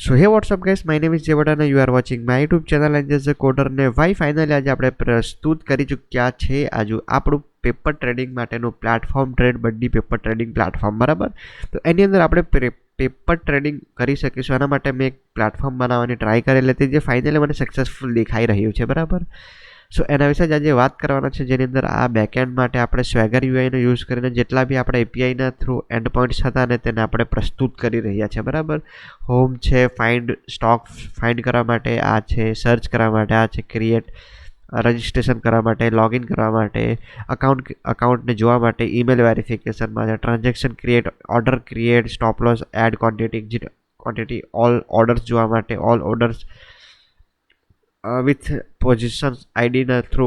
So hey what's up guys, my name is જેવડા અને you are watching my YouTube channel and as a coder. ને ભાઈ finally આજે આપણે પ્રસ્તુત કરી ચૂક્યા છે આજુ આપણું પેપર ટ્રેડિંગ માટેનું પ્લેટફોર્મ, ટ્રેડબડ્ડી પેપર ટ્રેડિંગ પ્લેટફોર્મ, બરાબર. તો એની અંદર આપણે પેપર ટ્રેડિંગ કરી શકીશું. એના માટે મેં એક પ્લેટફોર્મ બનાવવાની ટ્રાય કરેલી હતી જે ફાઇનલી મને સક્સેસફુલ દેખાઈ રહ્યું છે, બરાબર. સો એના વિશે જ આજે વાત કરવાના છે, જેની અંદર આ બેકએન્ડ માટે આપણે સ્વેગર યુઆઈનો યુઝ કરીને જેટલા બી આપણે એપીઆઈના થ્રુ એન્ડ પોઈન્ટ્સ હતા ને તેને આપણે પ્રસ્તુત કરી રહ્યા છે, બરાબર. હોમ છે, ફાઇન્ડ સ્ટોક ફાઇન્ડ કરવા માટે આ છે, સર્ચ કરવા માટે આ છે, ક્રિએટ રજિસ્ટ્રેશન કરવા માટે, લોગિન કરવા માટે, અકાઉન્ટને જોવા માટે, ઈમેલ વેરિફિકેશન માટે, transaction create, order create, stop loss, add quantity, all orders જોવા માટે, ઓલ ઓર્ડર્સ વિથ પોઝિશન્સ આઈડીના થ્રુ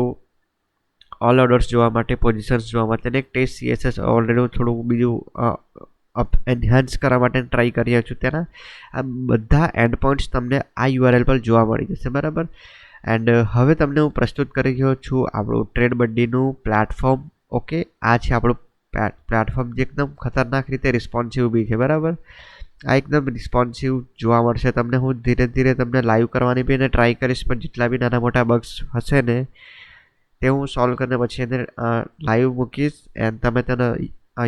ઓલ ઓર્ડર્સ જોવા માટે, પોઝિશન્સ જોવા માટે, એક ટેસ્ટ સીએસએસ ઓલરેડી થોડું બીજું એન્હાન્સ કરવા માટે ટ્રાય કરી છું. તેના આ બધા એન્ડ પોઈન્ટ્સ તમને આ યુઆરએલ પર જોવા મળી જશે, બરાબર. એન્ડ હવે તમને હું પ્રસ્તુત કરી રહ્યો છું આપણું ટ્રેડબડ્ડીનું પ્લેટફોર્મ. ઓકે, આ છે આપણું પ્લેટફોર્મ જે એકદમ ખતરનાક રીતે રિસ્પોન્સિવ બી છે, બરાબર. આ એકદમ રિસ્પોન્સિવ જોવા મળશે તમને. હું ધીરે ધીરે તમને લાઈવ કરવાની બી એને ટ્રાય કરીશ, પણ જેટલા બી નાના મોટા બગ્સ હશે ને તે હું સોલ્વ કરીને પછી એને લાઈવ મૂકીશ એન્ડ તમે તેને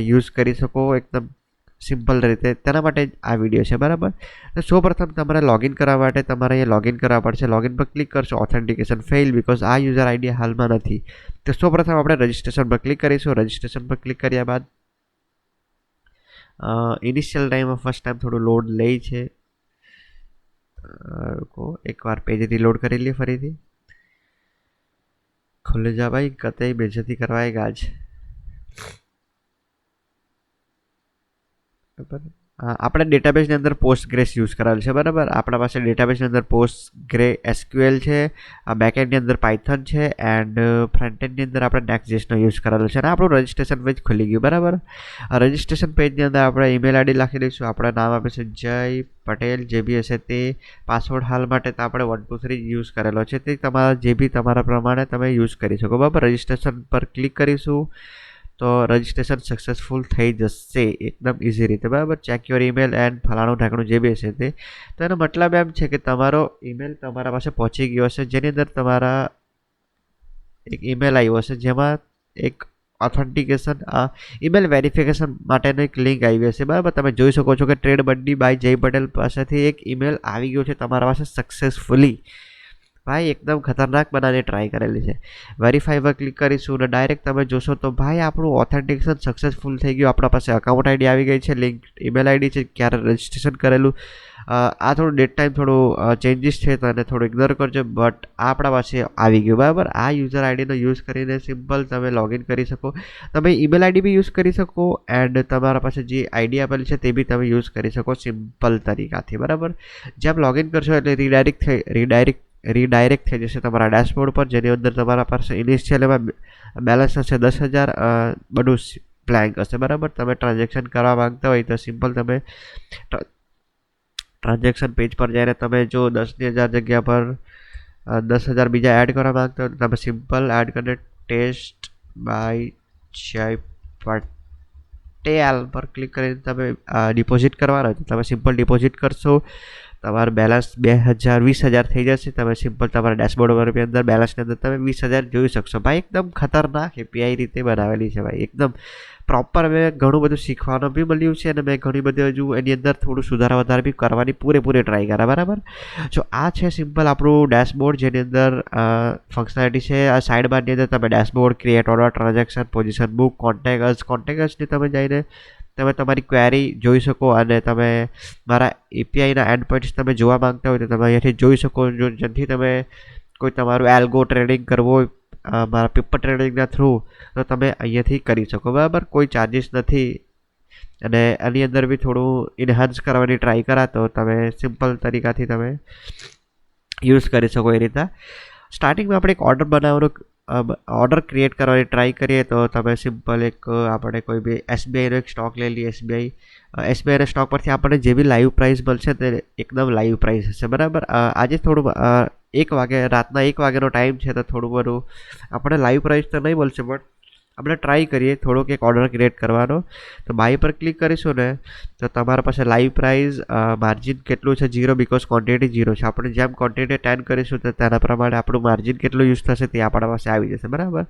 યુઝ કરી શકો એકદમ સિમ્પલ રીતે. તેના માટે જ આ વિડીયો છે, બરાબર. તો સૌપ્રથમ તમારે લોગિન કરવા માટે તમારે અહીંયા લોગિન કરવા પડશે. લોગિન પર ક્લિક કરશો, ઓથેન્ટિકેશન ફેલ બીકોઝ આ યુઝર આઈડી હાલમાં નથી. તો સૌપ્રથમ આપણે રજિસ્ટ્રેશન પર ક્લિક કરીશું. રજિસ્ટ્રેશન પર ક્લિક કર્યા બાદ ઇનિશિયલ ટાઈમમાં ફર્સ્ટ ટાઈમ થોડું લોડ લે છે. એકવાર પેજ રીલોડ કરી લઈએ ફરીથી. ખુલ્લે જા ભાઈ, કતઈ બેજતી કરવાएगा आज. બરાબર, આપણે ડેટાબેઝની અંદર પોસ્ટગ્રેસ યુઝ કરાવેલ છે, બરાબર. આપણા પાસે ડેટાબેઝની અંદર પોસ્ટગ્રે એસક્યુએલ છે, બેકએન્ડની અંદર પાયથન છે એન્ડ ફ્રન્ટએન્ડની અંદર આપણે નેક્સ્ટ.જેએસનો યુઝ કરેલો છે. અને આપણું રજિસ્ટ્રેશન પેજ ખુલી ગયું, બરાબર. રજિસ્ટ્રેશન પેજની અંદર આપણે ઈમેલ આઈડી લખી દઈશું. આપણા નામ આપીશું જય પટેલ, જે બી હશે તે. પાસવર્ડ હાલ માટે તો આપણે 1 2 3 યુઝ કરેલો છે, તે તમારા જે બી તમારા પ્રમાણે તમે યુઝ કરી શકો, બરાબર. રજિસ્ટ્રેશન પર ક્લિક કરીશું તો રજિસ્ટ્રેશન સક્સેસફુલ થઈ જશે એકદમ ઇઝી રીતે, બરાબર. ચેક યોર ઈમેલ એન્ડ ફલાણું ઢાંકણું જે બી હશે તે. તો એનો મતલબ એમ છે કે તમારો ઈમેલ તમારા પાસે પહોંચી ગયો હશે, જેની અંદર તમારા એક ઈમેલ આવ્યો હશે જેમાં એક ઓથેન્ટિકેશન ઈમેલ વેરિફિકેશન માટેનો એક લિંક આવી હશે, બરાબર. તમે જોઈ શકો છો કે ટ્રેડબડ્ડી બાય જય પટેલ પાસેથી એક ઈમેલ આવી ગયો છે તમારા પાસે સક્સેસફુલી. ભાઈ એકદમ ખતરનાક બનાવવાની ટ્રાય કરેલી છે. વેરીફાઈ પર ક્લિક કરીશું અને ડાયરેક્ટ તમે જોશો તો ભાઈ આપણું ઓથેન્ટિકેશન સક્સેસફુલ થઈ ગયું. આપણા પાસે અકાઉન્ટ આઈડી આવી ગઈ છે, લિંક ઈમેલ આઈડી છે, ક્યારે રજિસ્ટ્રેશન કરેલું. આ થોડું ડેટ ટાઈમ થોડું ચેન્જીસ છે તો એને થોડું ઇગ્નોર કરજો, બટ આપણા પાસે આવી ગયું, બરાબર. આ યુઝર આઈડીનો યુઝ કરીને સિમ્પલ તમે લોગિન કરી શકો. તમે ઈમેલ આઈડી બી યુઝ કરી શકો એન્ડ તમારા પાસે જે આઈડી આપેલી છે તે બી તમે યુઝ કરી શકો સિમ્પલ તરીકાથી, બરાબર. જેમ લોગિન કરશો એટલે રીડાયરેક્ટ થઈ જશે તમારા ડેશબોર્ડ પર, જેની અંદર તમારા પાસે ઇનિશિયલ એમાં બેલેન્સ હશે 10,000, બધું બ્લેન્ક હશે, બરાબર. તમે ટ્રાન્ઝેક્શન કરવા માંગતા હોય તો સિમ્પલ તમે ટ્રાન્ઝેક્શન પેજ પર જઈને તમે જો 10,000 જગ્યા પર 10,000 બીજા એડ કરવા માંગતા હોય તો તમે સિમ્પલ એડ કરીને ટેસ્ટ બાય જય પટેલ પર ક્લિક કરીને તમે ડિપોઝિટ કરવાના હોય તો તમે સિમ્પલ ડિપોઝિટ કરશો. તમારું બેલેન્સ 20,000 થઈ જશે. તમે સિમ્પલ તમારા ડેશબોર્ડ પર અંદર બેલેન્સની અંદર તમે 20,000 જોઈ શકશો. ભાઈ એકદમ ખતરનાક એપીઆઈ રીતે બનાવેલી છે, ભાઈ એકદમ પ્રોપર. મેં ઘણું બધું શીખવાનું બી મળ્યું છે અને મેં ઘણી બધી હજુ એની અંદર થોડું સુધારા વધારા બી કરવાની પૂરેપૂરી ટ્રાય કર્યા, બરાબર. જો આ છે સિમ્પલ આપણું ડેશબોર્ડ, જેની અંદર ફંક્શનાલિટી છે. આ સાઇડ બારની અંદર તમે dashboard, create order, transaction, position book, કોન્ટેક્ટ્સની તમે જઈને તમે તમારી ક્વેરી જોઈ શકો અને તમે મારા એપીઆઈના એન્ડ પોઈન્ટ્સ તમે જોવા માંગતા હોય તો તમે અહીંયાથી જોઈ શકો. જેથી તમે કોઈ તમારું એલ્ગો ટ્રેડિંગ કરવો હોય મારા પેપર ટ્રેડિંગના થ્રુ તો તમે અહીંયાથી કરી શકો, બરાબર. કોઈ ચાર્જિસ નથી અને આની અંદર બી થોડું ઇન્હાન્સ કરવાની ટ્રાય કરા તો તમે સિમ્પલ તરીકાથી તમે યુઝ કરી શકો એ રીતે. સ્ટાર્ટિંગમાં આપણે એક ઓર્ડર ક્રિએટ કરવાની ટ્રાય કરીએ તો તમે સિમ્પલ એક આપણે કોઈ બી એસબીઆઈનો એક સ્ટોક લઈ લઈએ. એસબીઆઈના સ્ટોક પરથી આપણને જે બી લાઈવ પ્રાઇસ મળશે તે એકદમ લાઈવ પ્રાઇસ હશે, બરાબર. આજે થોડું 1 વાગે રાતના 1 વાગ્યાનો ટાઈમ છે તો થોડું બધું આપણે લાઈવ પ્રાઇસ તો નહીં મળશે, બટ આપણે ટ્રાય કરીએ થોડોક એક ઓર્ડર ક્રિએટ કરવાનો. તો બાય પર ક્લિક કરીશું ને તો તમારા પાસે લાઈવ પ્રાઇસ માર્જિન કેટલું છે 0 બીકોઝ ક્વોન્ટિટી 0 છે. આપણે જેમ ક્વોન્ટિટી 10 કરીશું તો તેના પ્રમાણે આપણું માર્જિન કેટલું યુઝ થશે તે આપણા પાસે આવી જશે. બરાબર.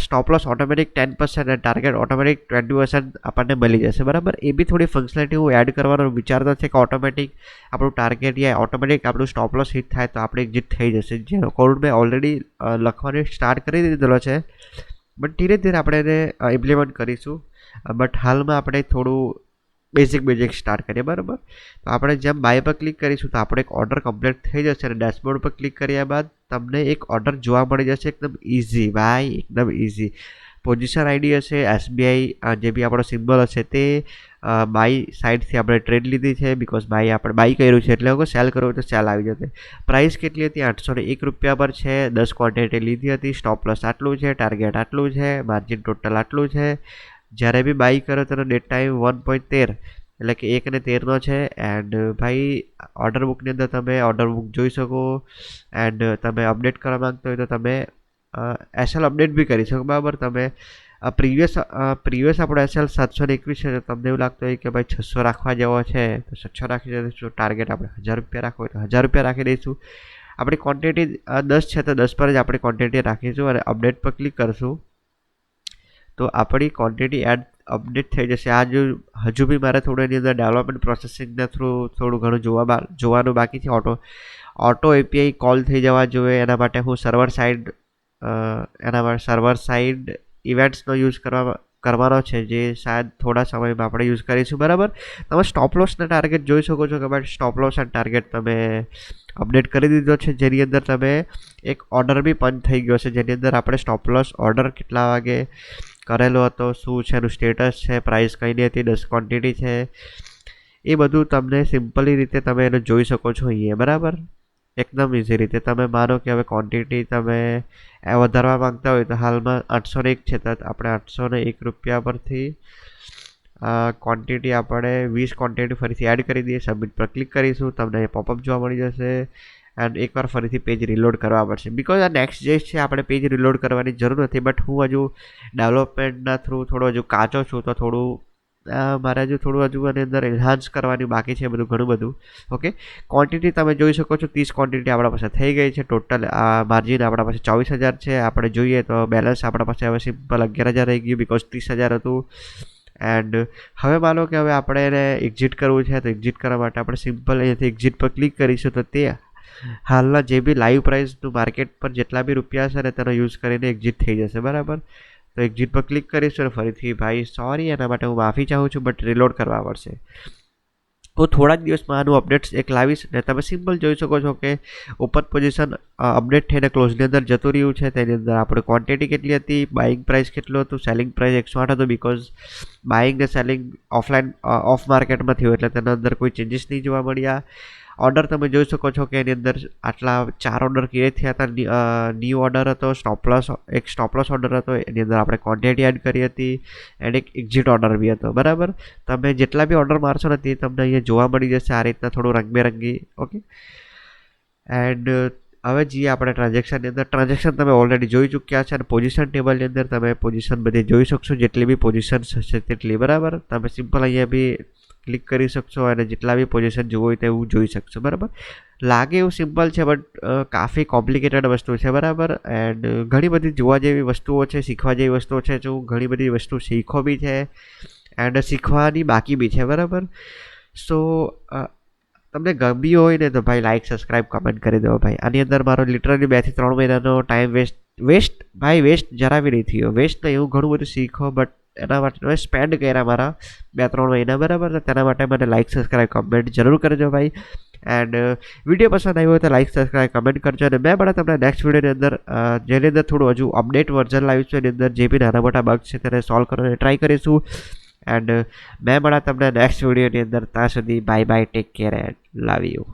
સ્ટોપ લોસ ઓટોમેટિક 10% અને ટાર્ગેટ ઓટોમેટિક 20% આપણને મળી જશે. બરાબર. એ બી થોડી ફંક્શનાલિટી હું એડ કરવાનો વિચારતો છે કે ઓટોમેટિક આપણું ટાર્ગેટ યા ઓટોમેટિક આપણું સ્ટોપ લોસ હિટ થાય તો આપણે એક્ઝિટ થઈ જશે. જેનો કોડ મેં ઓલરેડી લખવાનું સ્ટાર્ટ કરી દીધેલો છે, બટ ધીરે ધીરે આપણે એને ઇમ્પ્લિમેન્ટ કરીશું. બટ હાલમાં આપણે થોડું બેઝિક સ્ટાર્ટ કરીએ. બરાબર. તો આપણે જેમ બાય પર ક્લિક કરીશું તો આપણે એક ઓર્ડર કમ્પ્લીટ થઈ જશે અને ડેશબોર્ડ પર ક્લિક કર્યા બાદ તમને એક ઓર્ડર જોવા મળી જશે. એકદમ ઇઝી ભાઈ, એકદમ ઇઝી. પોઝિશન આઈડી હશે, SBI જે બી આપણો સિમ્બલ હશે તે બાય સાઇડથી આપણે ટ્રેડ લીધી છે બીકોઝ આપણે બાય કર્યું છે એટલે અગર સેલ કરવું તો સેલ આવી જશે. પ્રાઇસ કેટલી હતી? 801 રૂપિયા પર છે. 10 ક્વોન્ટિટી લીધી હતી. સ્ટોપ લોસ આટલું છે, ટાર્ગેટ આટલું છે, માર્જિન ટોટલ આટલું છે. જ્યારે બી બાય કરો તેનો ડેટ ટાઈમ 1.13 એટલે કે 1:13 છે. એન્ડ ભાઈ ઓર્ડર બુકની અંદર તમે ઓર્ડર બુક જોઈ શકો. એન્ડ તમે અપડેટ કરવા માંગતો હોય તો તમે SL અપડેટ બી કરી શકો. બરાબર. તમે પ્રીવિયસ આપણો SL 721 છે તો તમને એવું લાગતું હોય કે ભાઈ 600 રાખવા જેવો છે તો 600 રાખી દઈશું. ટાર્ગેટ આપણે 1000 રૂપિયા રાખવો હોય તો 1000 રૂપિયા રાખી દઈશું. આપણી ક્વોન્ટિટી 10 છે તો 10 પર જ આપણી ક્વોન્ટિટી રાખીશું અને અપડેટ પર ક્લિક કરશું તો આપણી ક્વોન્ટિટી અપડેટ થઈ જશે. આ હજુ બી મારે થોડું એની અંદર ડેવલપમેન્ટ પ્રોસેસિંગના થ્રુ થોડું ઘણું જોવાનું બાકી છે. ઓટો API કોલ થઈ જવા જોઈએ. એના માટે હું સર્વર સાઇડ ઇવેન્ટ્સનો યુઝ કરવાનો છે જે શાયદ થોડા સમયમાં આપણે યુઝ કરીશું. બરાબર. તમે સ્ટોપ લોસના ટાર્ગેટ જોઈ શકો છો કે ભાઈ સ્ટોપ લોસ અને ટાર્ગેટ તમે અપડેટ કરી દીધો છે જેની અંદર તમે એક ઓર્ડર બી પંચ થઈ ગયો છે જેની અંદર આપણે સ્ટોપ લોસ ઓર્ડર કેટલા વાગે કરેલો હતો, શું છે એનું સ્ટેટસ છે, પ્રાઇસ કઈ હતી, 10 ક્વોન્ટિટી છે, એ બધું તમને સિમ્પલી રીતે તમે એને જોઈ શકો છો અહીંયા. બરાબર. એકદમ ઇઝી રીતે તમે માનો કે હવે ક્વોન્ટિટી તમે વધારવા માંગતા હોય તો હાલમાં 801 છે તો આપણે 801 રૂપિયા પરથી ક્વોન્ટિટી આપણે 20 ક્વોન્ટિટી ફરીથી એડ કરી દઈએ. સબમિટ પર ક્લિક કરીશું. તમને પોપઅપ જોવા મળી જશે. એન્ડ એકવાર ફરીથી પેજ રિલોડ કરવા પડશે બીકોઝ આ નેક્સ્ટ જે છે આપણે પેજ રિલોડ કરવાની જરૂર નથી. બટ હું હજુ ડેવલપમેન્ટના થ્રુ થોડો હજુ કાચો છું તો થોડું મારે હજુ આની અંદર એન્હાન્સ કરવાની બાકી છે બધું ઘણું બધું. ઓકે. ક્વોન્ટિટી તમે જોઈ શકો છો 30 ક્વોન્ટિટી આપણા પાસે થઈ ગઈ છે. ટોટલ માર્જિન આપણા પાસે 24,000 છે. આપણે જોઈએ તો બેલેન્સ આપણા પાસે હવે સિમ્પલ 11,000 રહી ગયું બીકોઝ 30,000 હતું. એન્ડ હવે માનો કે હવે આપણે એને એક્ઝિટ કરવું છે તો એક્ઝિટ કરવા માટે આપણે સિમ્પલ અહીંયાથી એક્ઝિટ પર ક્લિક કરીશું તો તે હાલના જે બી લાઈવ પ્રાઇસનું માર્કેટ પર જેટલા બી રૂપિયા છે ને તેનો યુઝ કરીને એક્ઝિટ થઈ જશે. બરાબર. તો એક્ઝિટ પર ક્લિક કરીશું અને ફરીથી ભાઈ સોરી એના માટે હું માફી ચાહું છું બટ રિલોડ કરવા પડશે. હું થોડા જ દિવસમાં આનું અપડેટ્સ એક લાવીશ ને તમે સિમ્પલ જોઈ શકો છો કે ઓપન પોઝિશન અપડેટ થઈને ક્લોઝની અંદર જતું રહ્યું છે. તેની અંદર આપણે ક્વોન્ટિટી કેટલી હતી, બાઇંગ પ્રાઇસ કેટલું હતું, સેલિંગ પ્રાઇસ 108 હતું બીકોઝ બાઇંગ ને સેલિંગ ઓફ માર્કેટમાં થયું એટલે તેના અંદર કોઈ ચેન્જીસ નહીં જોવા મળ્યા. ઓર્ડર તમે જોઈ શકો છો કે એની અંદર આટલા 4 ઓર્ડર ક્રિએટ થયા હતા. ન્યૂ ઓર્ડર હતો, એક સ્ટોપ લોસ ઓર્ડર હતો, એની અંદર આપણે ક્વોન્ટિટી એડ કરી હતી એન્ડ એક એક્ઝિટ ઓર્ડર બી હતો. બરાબર. તમે જેટલા બી ઓર્ડર મારશો ને તે તમને અહીંયા જોવા મળી જશે આ રીતના થોડું રંગબેરંગી. ઓકે. એન્ડ હવે જે આપણે ટ્રાન્ઝેક્શનની અંદર ટ્રાન્ઝેક્શન તમે ઓલરેડી જોઈ ચૂક્યા છે અને પોઝિશન ટેબલની અંદર તમે પોઝિશન બધી જોઈ શકશો જેટલી બી પોઝિશન હશે તેટલી. બરાબર. તમે સિમ્પલ અહીંયા બી ક્લિક કરી શકશો અને જેટલા બી પોઝિશન જોવું હોય તેવું જોઈ શકશો. બરાબર. લાગે એવું સિમ્પલ છે બટ કાફી કોમ્પ્લિકેટેડ વસ્તુ છે. બરાબર. એન્ડ ઘણી બધી જોવા જેવી વસ્તુઓ છે, શીખવા જેવી વસ્તુઓ છે. જો ઘણી બધી વસ્તુ શીખો બી છે એન્ડ શીખવાની બાકી બી છે. બરાબર. સો તમને ગમ્યું હોય ને તો ભાઈ લાઈક, સબસ્ક્રાઈબ, કમેન્ટ કરી દો ભાઈ. આની અંદર મારો લિટરલી 2 થી 3 મહિનાનો ટાઈમ વેસ્ટ જરા બી નહીં થયો. વેસ્ટ નહીં, એવું ઘણું બધું શીખો બટ એના માટે મેં સ્પેન્ડ કર્યા મારા 2-3 મહિના. બરાબર. તેના માટે મને લાઈક, સબસ્ક્રાઈબ, કમેન્ટ જરૂર કરજો ભાઈ. એન્ડ વિડીયો પસંદ આવ્યો હોય તો લાઈક, સબસ્ક્રાઈબ, કમેન્ટ કરજો. અને મેં પણ તમને નેક્સ્ટ વિડીયોની અંદર જેની અંદર થોડું હજુ અપડેટ વર્ઝન લાવીશું એની અંદર જે બી નાના મોટા બગ છે તેને સોલ્વ કરવાની ટ્રાય કરીશું. એન્ડ મેં પણ તમને નેક્સ્ટ વિડીયોની અંદર ત્યાં સુધી bye take care and love you.